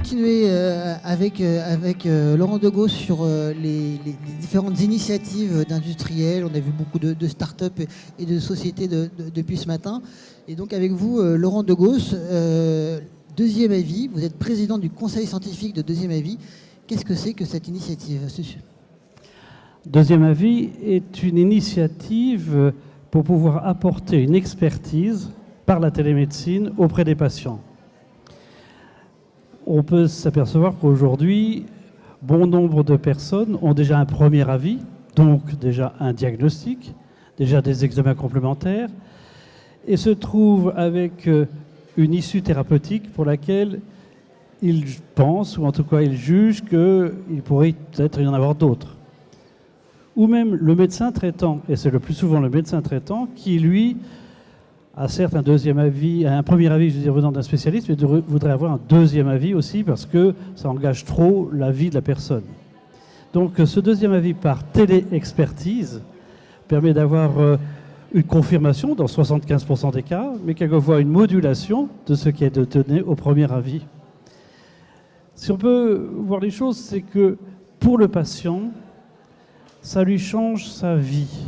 continuer avec Laurent Degos sur les différentes initiatives d'industriels. On a vu beaucoup de start-up et de sociétés depuis ce matin. Et donc avec vous, Laurent Degos, Deuxième Avis, vous êtes président du conseil scientifique de Deuxième Avis. Qu'est-ce que c'est que cette initiative ? Deuxième Avis est une initiative pour pouvoir apporter une expertise par la télémédecine auprès des patients. On peut s'apercevoir qu'aujourd'hui, bon nombre de personnes ont déjà un premier avis, donc déjà un diagnostic, déjà des examens complémentaires, et se trouvent avec une issue thérapeutique pour laquelle ils pensent, ou en tout cas ils jugent qu'il pourrait peut-être y en avoir d'autres. Ou même le médecin traitant, et c'est le plus souvent le médecin traitant, qui lui a certes un deuxième avis, un premier avis, je veux dire, venant d'un spécialiste, mais voudrait avoir un deuxième avis aussi parce que ça engage trop la vie de la personne. Donc ce deuxième avis par télé-expertise permet d'avoir une confirmation dans 75% des cas, mais quelquefois une modulation de ce qui est donné au premier avis. Si on peut voir les choses, c'est que pour le patient, ça lui change sa vie.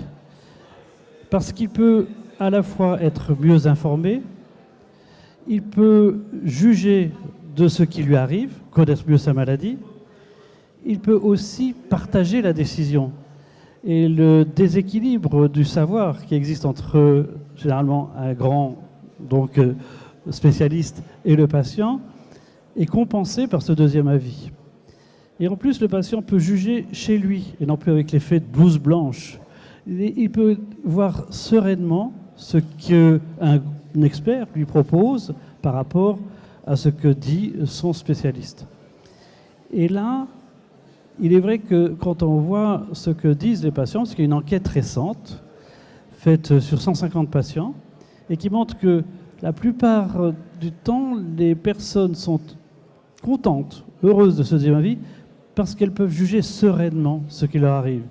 Parce qu'il peut à la fois être mieux informé, il peut juger de ce qui lui arrive, connaître mieux sa maladie, il peut aussi partager la décision. Et le déséquilibre du savoir qui existe entre généralement un grand spécialiste et le patient est compensé par ce deuxième avis. Et en plus, le patient peut juger chez lui et non plus avec l'effet de blouse blanche. Il peut voir sereinement ce qu'un expert lui propose par rapport à ce que dit son spécialiste. Et là, il est vrai que quand on voit ce que disent les patients, parce qu'il y a une enquête récente faite sur 150 patients et qui montre que la plupart du temps, les personnes sont contentes, heureuses de ce deuxième avis parce qu'elles peuvent juger sereinement ce qui leur arrive.